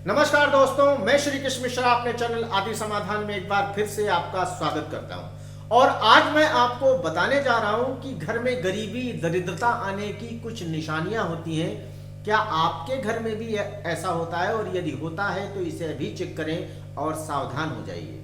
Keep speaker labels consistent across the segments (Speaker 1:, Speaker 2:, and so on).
Speaker 1: नमस्कार दोस्तों, मैं श्री कृष्ण मिश्रा अपने चैनल आदि समाधान में एक बार फिर से आपका स्वागत करता हूं। और आज मैं आपको बताने जा रहा हूं कि घर में गरीबी दरिद्रता आने की कुछ निशानियां होती हैं। क्या आपके घर में भी ऐसा होता है? और यदि होता है तो इसे अभी चेक करें और सावधान हो जाइए।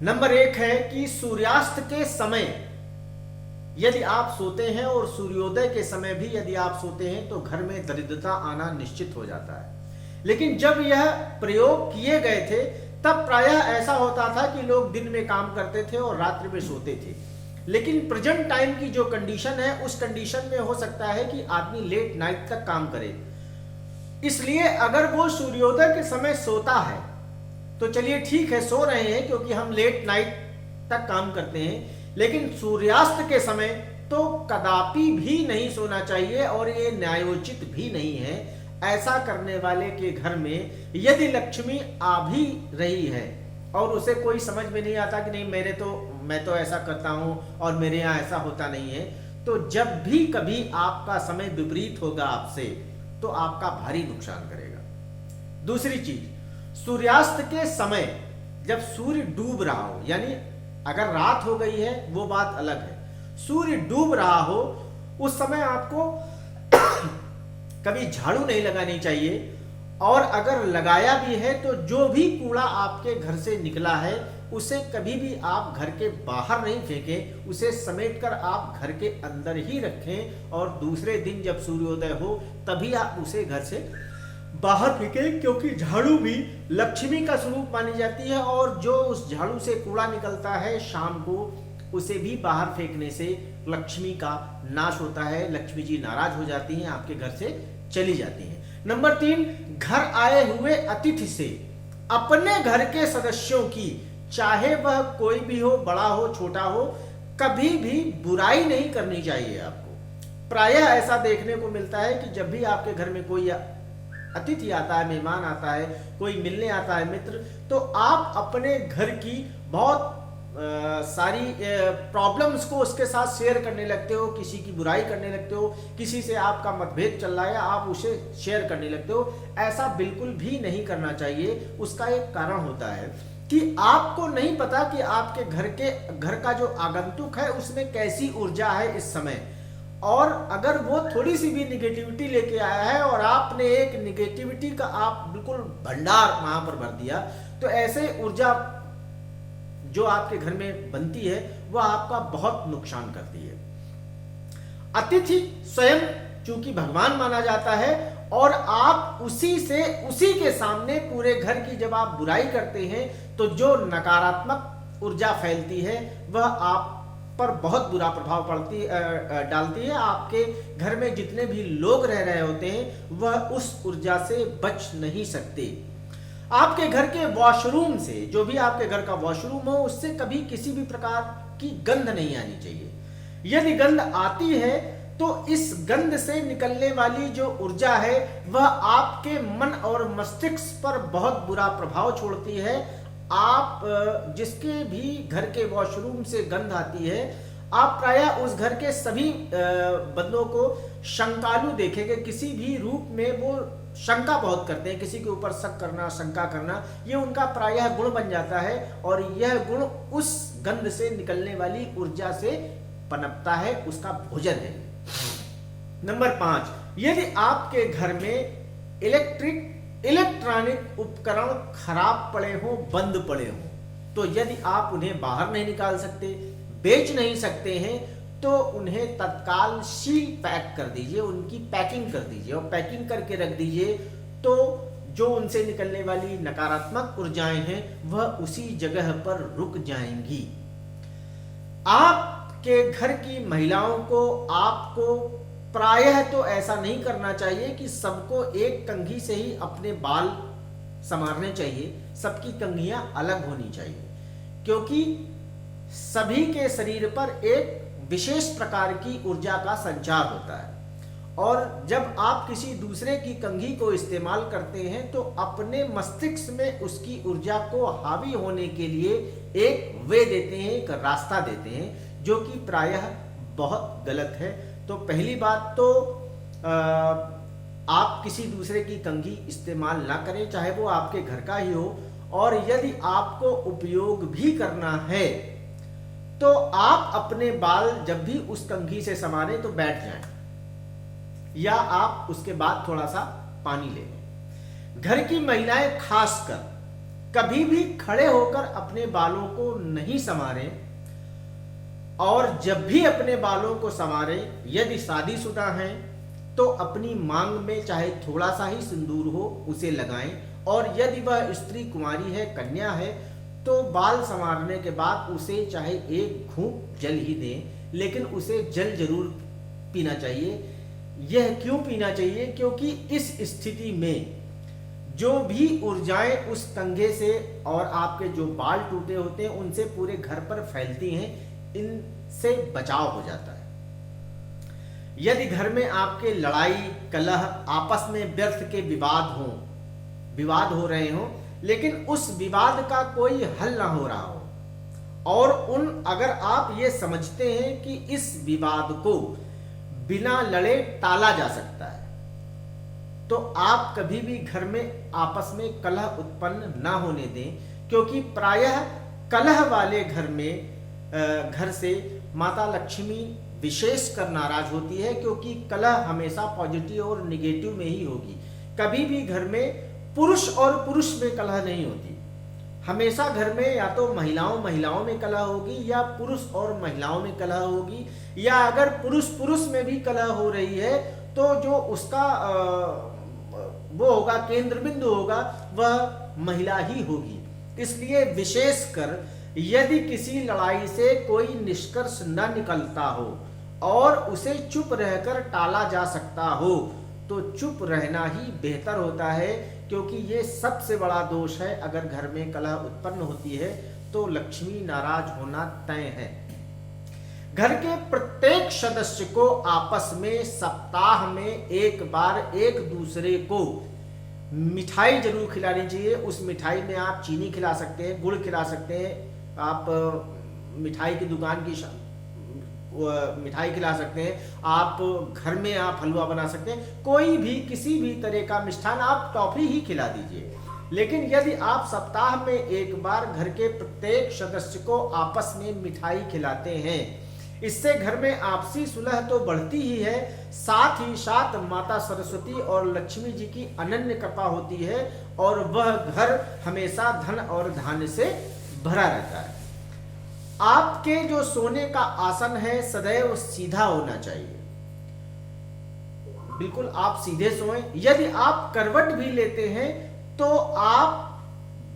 Speaker 1: नंबर 1 है कि सूर्यास्त के समय यदि आप सोते हैं और सूर्योदय के समय भी यदि आप सोते हैं तो घर में दरिद्रता आना निश्चित हो जाता है। लेकिन जब यह प्रयोग किए गए थे तब प्रायः ऐसा होता था कि लोग दिन में काम करते थे और रात्रि में सोते थे। लेकिन प्रेजेंट टाइम की जो कंडीशन है उस कंडीशन में हो सकता है कि आदमी लेट नाइट तक काम करे। इसलिए अगर वो सूर्योदय के समय सोता है तो चलिए ठीक है, सो रहे हैं क्योंकि हम लेट नाइट तक काम करते हैं। लेकिन सूर्यास्त के समय तो कदापि भी नहीं सोना चाहिए और ये न्यायोचित भी नहीं है। ऐसा करने वाले के घर में यदि लक्ष्मी आ भी रही है और उसे कोई समझ में नहीं आता कि नहीं मैं तो ऐसा करता हूं और मेरे यहां ऐसा होता नहीं है, तो जब भी कभी आपका समय विपरीत होगा आपसे तो आपका भारी नुकसान करेगा। दूसरी चीज, सूर्यास्त के समय जब सूर्य डूब रहा हो, यानी अगर रात हो गई है वो बात अलग है, सूर्य डूब रहा हो उस समय आपको कभी झाड़ू नहीं लगानी चाहिए। और अगर लगाया भी है तो जो भी कूड़ा आपके घर से निकला है उसे कभी भी आप घर के बाहर नहीं फेंकें, उसे समेटकर आप घर के अंदर ही रखें और दूसरे दिन जब सूर्योदय हो तभी आप उसे घर से बाहर फेंकें, क्योंकि झाड़ू भी लक्ष्मी का स्वरूप मानी जाती है और जो उस झाड़ू से कूड़ा निकलता है शाम को उसे भी बाहर फेंकने से लक्ष्मी का नाश होता है, लक्ष्मी जी नाराज हो जाती हैं, आपके घर से चली जाती हैं। नंबर 3, घर आए हुए अतिथि से अपने घर के सदस्यों की, चाहे वह कोई भी हो, बड़ा हो छोटा हो, कभी भी बुराई नहीं करनी चाहिए आपको। प्रायः ऐसा देखने को मिलता है कि जब भी आपके घर में कोई अतिथि आता है, मेहमान आता है, कोई मिलने आता है, मित्र, तो आप अपने घर की बहुत सारी प्रॉब्लम्स को उसके साथ शेयर करने लगते हो, किसी की बुराई करने लगते हो, किसी से आपका मतभेद चल रहा है आप उसे शेयर करने लगते हो। ऐसा बिल्कुल भी नहीं करना चाहिए। उसका एक कारण होता है कि आपको नहीं पता कि आपके घर का जो आगंतुक है उसमें कैसी ऊर्जा है इस समय, और अगर वो थोड़ी सी भी निगेटिविटी लेके आया है और आपने एक निगेटिविटी का आप बिल्कुल भंडार वहां पर भर दिया, तो ऐसे ऊर्जा जो आपके घर में बनती है वह आपका बहुत नुकसान करती है। अतिथि स्वयं चूंकि भगवान माना जाता है और आप उसी के सामने पूरे घर की जब आप बुराई करते हैं तो जो नकारात्मक ऊर्जा फैलती है वह आप पर बहुत बुरा प्रभाव डालती है। आपके घर में जितने भी लोग रह रहे होते हैं वह उस ऊर्जा से बच नहीं सकते। आपके घर के वॉशरूम से, जो भी आपके घर का वॉशरूम हो, उससे कभी किसी भी प्रकार की गंध नहीं आनी चाहिए। यदि गंध आती है तो इस गंध से निकलने वाली जो ऊर्जा है वह आपके मन और मस्तिष्क पर बहुत बुरा प्रभाव छोड़ती है। आप जिसके भी घर के वॉशरूम से गंध आती है, आप प्रायः उस घर के सभी बंदों को शंकालु देखेंगे। किसी भी रूप में वो शंका बहुत करते हैं, किसी के ऊपर शक करना, शंका करना, ये उनका प्रायः गुण बन जाता है और यह गुण उस गंध से निकलने वाली ऊर्जा से पनपता है, उसका भोजन है। नंबर 5, यदि आपके घर में इलेक्ट्रॉनिक उपकरण खराब पड़े हो, बंद पड़े हो, तो यदि आप उन्हें बाहर नहीं निकाल सकते, बेच नहीं सकते हैं, तो उन्हें तत्काल सील पैक कर दीजिए, उनकी पैकिंग कर दीजिए और पैकिंग करके रख दीजिए। तो जो उनसे निकलने वाली नकारात्मक ऊर्जाएं हैं वह उसी जगह पर रुक जाएंगी। आपके घर की महिलाओं को आपको प्रायः तो ऐसा नहीं करना चाहिए कि सबको एक कंघी से ही अपने बाल संवारने चाहिए, सबकी कंघियां अलग होनी चाहिए, क्योंकि सभी के शरीर पर एक विशेष प्रकार की ऊर्जा का संचार होता है और जब आप किसी दूसरे की कंघी को इस्तेमाल करते हैं तो अपने मस्तिष्क में उसकी ऊर्जा को हावी होने के लिए एक वे देते हैं, एक रास्ता देते हैं, जो कि प्रायः बहुत गलत है। तो पहली बात तो आप किसी दूसरे की कंघी इस्तेमाल ना करें, चाहे वो आपके घर का ही हो। और यदि आपको उपयोग भी करना है तो आप अपने बाल जब भी उस कंघी से संवारें तो बैठ जाएं, या आप उसके बाद थोड़ा सा पानी ले लें। घर की महिलाएं खासकर कभी भी खड़े होकर अपने बालों को नहीं संवारें, और जब भी अपने बालों को संवारें, यदि शादीशुदा हैं तो अपनी मांग में चाहे थोड़ा सा ही सिंदूर हो उसे लगाएं, और यदि वह स्त्री कुमारी है, कन्या है, तो बाल संवारने के बाद उसे चाहे एक घूंट जल ही दें, लेकिन उसे जल जरूर पीना चाहिए। यह क्यों पीना चाहिए? क्योंकि इस स्थिति में जो भी ऊर्जाएं उस कंघे से और आपके जो बाल टूटे होते हैं उनसे पूरे घर पर फैलती हैं, इनसे बचाव हो जाता है। यदि घर में आपके लड़ाई कलह, आपस में व्यर्थ के विवाद हो रहे हों, लेकिन उस विवाद का कोई हल ना हो रहा हो, और अगर आप ये समझते हैं कि इस विवाद को बिना लड़े टाला जा सकता है, तो आप कभी भी घर में आपस में कलह उत्पन्न ना होने दें, क्योंकि प्रायः कलह वाले घर से माता लक्ष्मी विशेषकर नाराज होती है, क्योंकि कलह हमेशा पॉजिटिव और निगेटिव में ही होगी। कभी भी घर में पुरुष और पुरुष में कलह नहीं होती। हमेशा घर में या तो महिलाओं में कलह होगी, या पुरुष और महिलाओं में कलह होगी, या अगर पुरुष में भी कलह हो रही है तो जो उसका वो होगा, केंद्र बिंदु होगा, वह महिला ही होगी। इसलिए विशेषकर यदि किसी लड़ाई से कोई निष्कर्ष न निकलता हो और उसे चुप रहकर टाला जा सकता हो, तो चुप रहना ही बेहतर होता है, क्योंकि ये सबसे बड़ा दोष है। अगर घर में कलह उत्पन्न होती है तो लक्ष्मी नाराज होना तय है। घर के प्रत्येक सदस्य को आपस में सप्ताह में एक बार एक दूसरे को मिठाई जरूर खिलानी चाहिए। उस मिठाई में आप चीनी खिला सकते हैं, गुड़ खिला सकते हैं, आप मिठाई की दुकान की मिठाई खिला सकते हैं, आप घर में आप हलवा बना सकते हैं, कोई भी किसी भी तरह का मिष्ठान, आप टॉफी ही खिला दीजिए। लेकिन यदि आप सप्ताह में एक बार घर के प्रत्येक सदस्य को आपस में मिठाई खिलाते हैं, इससे घर में आपसी सुलह तो बढ़ती ही है, साथ ही साथ माता सरस्वती और लक्ष्मी जी की अनन्य कृपा होती है, और वह घर हमेशा धन और धान्य से भरा रहता है। आपके जो सोने का आसन है सदैव सीधा होना चाहिए, बिल्कुल आप सीधे सोएं। यदि आप करवट भी लेते हैं तो आप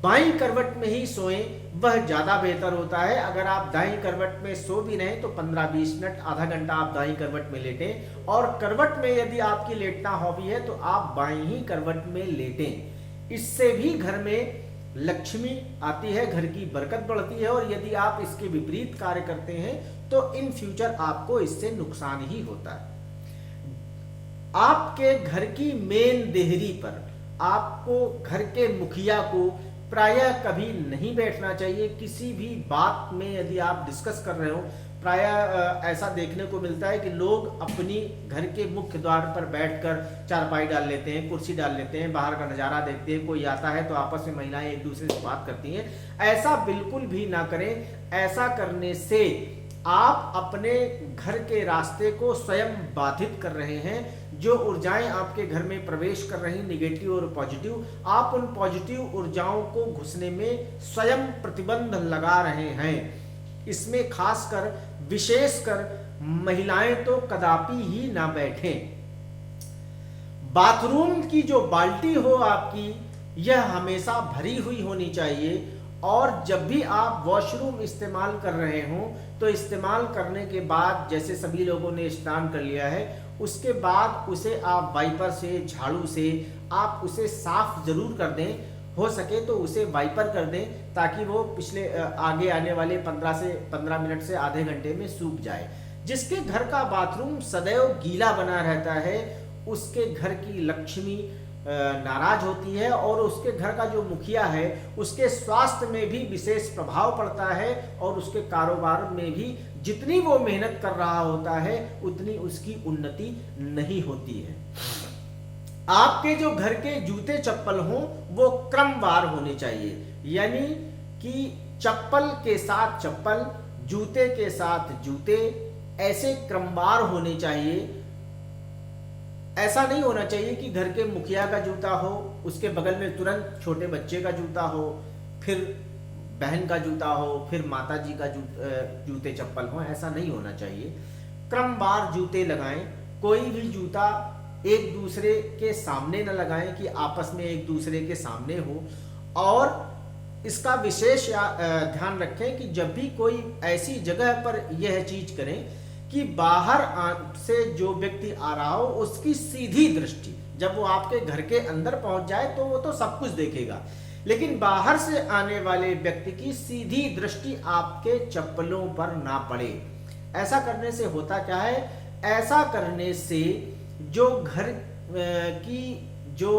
Speaker 1: बाईं करवट में ही सोएं, वह ज्यादा बेहतर होता है। अगर आप दाईं करवट में सो भी रहे तो 15-20 मिनट, आधा घंटा आप दाईं करवट में लेटें, और करवट में यदि आपकी लेटना हॉबी है तो आप बाईं ही करवट में लेटें। इससे भी घर में लक्ष्मी आती है, घर की बरकत बढ़ती है, और यदि आप इसके विपरीत कार्य करते हैं तो इन फ्यूचर आपको इससे नुकसान ही होता है। आपके घर की मेन देहरी पर आपको घर के मुखिया को प्रायः कभी नहीं बैठना चाहिए। किसी भी बात में यदि आप डिस्कस कर रहे हो, प्रायः ऐसा देखने को मिलता है कि लोग अपनी घर के मुख्य द्वार पर बैठकर चारपाई डाल लेते हैं, कुर्सी डाल लेते हैं, बाहर का नज़ारा देखते हैं, कोई आता है तो आपस में महिलाएं एक दूसरे से बात करती हैं। ऐसा बिल्कुल भी ना करें। ऐसा करने से आप अपने घर के रास्ते को स्वयं बाधित कर रहे हैं। जो ऊर्जाएं आपके घर में प्रवेश कर रही निगेटिव और पॉजिटिव, आप उन पॉजिटिव ऊर्जाओं को घुसने में स्वयं प्रतिबंध लगा रहे हैं। इसमें खासकर विशेषकर महिलाएं तो कदापि ही ना बैठें। बाथरूम की जो बाल्टी हो आपकी, यह हमेशा भरी हुई होनी चाहिए, और जब भी आप वॉशरूम इस्तेमाल कर रहे हो तो इस्तेमाल करने के बाद, जैसे सभी लोगों ने स्नान कर लिया है, उसके बाद उसे आप वाइपर से, झाड़ू से आप उसे साफ जरूर कर दें। हो सके तो उसे वाइपर कर दें, ताकि वो पिछले आगे आने वाले 15 मिनट से आधे घंटे में सूख जाए। जिसके घर का बाथरूम सदैव गीला बना रहता है, उसके घर की लक्ष्मी नाराज होती है, और उसके घर का जो मुखिया है उसके स्वास्थ्य में भी विशेष प्रभाव पड़ता है, और उसके कारोबार में भी जितनी वो मेहनत कर रहा होता है उतनी उसकी उन्नति नहीं होती है। आपके जो घर के जूते चप्पल हों वो क्रमवार होने चाहिए, यानी कि चप्पल के साथ चप्पल, जूते के साथ जूते, ऐसे क्रमवार होने चाहिए। ऐसा नहीं होना चाहिए कि घर के मुखिया का जूता हो, उसके बगल में तुरंत छोटे बच्चे का जूता हो, फिर बहन का जूता हो, फिर माता जी का जूते चप्पल हो। ऐसा नहीं होना चाहिए। क्रमवार जूते लगाएं। कोई भी जूता एक दूसरे के सामने न लगाएं कि आपस में एक दूसरे के सामने हो। और इसका विशेष ध्यान रखें कि जब भी कोई ऐसी जगह पर यह चीज करें कि बाहर से जो व्यक्ति आ रहा हो उसकी सीधी दृष्टि, जब वो आपके घर के अंदर पहुंच जाए तो वो तो सब कुछ देखेगा, लेकिन बाहर से आने वाले व्यक्ति की सीधी दृष्टि आपके चप्पलों पर ना पड़े। ऐसा करने से होता क्या है, ऐसा करने से जो घर की जो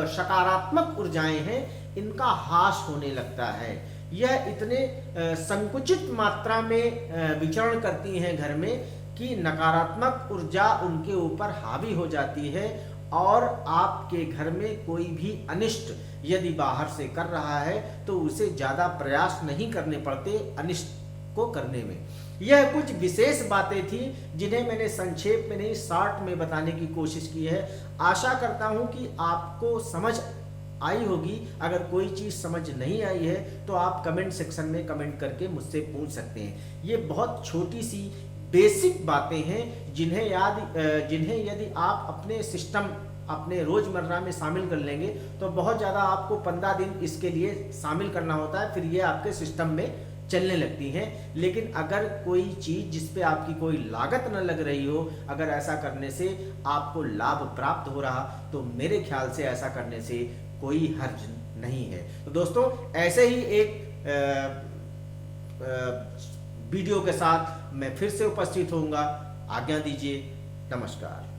Speaker 1: सकारात्मक ऊर्जाएं हैं इनका हास होने लगता है। यह इतने संकुचित मात्रा में विचरण करती हैं घर में कि नकारात्मक ऊर्जा उनके ऊपर हावी हो जाती है और आपके घर में कोई भी अनिष्ट यदि बाहर से कर रहा है तो उसे ज्यादा प्रयास नहीं करने पड़ते अनिष्ट को करने में। यह कुछ विशेष बातें थी जिन्हें मैंने संक्षेप में नहीं शॉर्ट में बताने की कोशिश की है। आशा करता हूं कि आपको समझ आई होगी। अगर कोई चीज समझ नहीं आई है तो आप कमेंट सेक्शन में कमेंट करके मुझसे पूछ सकते हैं। ये बहुत छोटी सी बेसिक बातें हैं जिन्हें यदि आप अपने सिस्टम अपने रोजमर्रा में शामिल कर लेंगे तो बहुत ज़्यादा आपको 15 दिन इसके लिए शामिल करना होता है, फिर ये आपके सिस्टम में चलने लगती हैं। लेकिन अगर कोई चीज़ जिस पे आपकी कोई लागत न लग रही हो, अगर ऐसा करने से आपको लाभ प्राप्त हो रहा तो मेरे ख्याल से ऐसा करने से कोई हर्ज नहीं है। तो दोस्तों ऐसे ही एक वीडियो के साथ मैं फिर से उपस्थित होऊंगा। आज्ञा दीजिए। नमस्कार।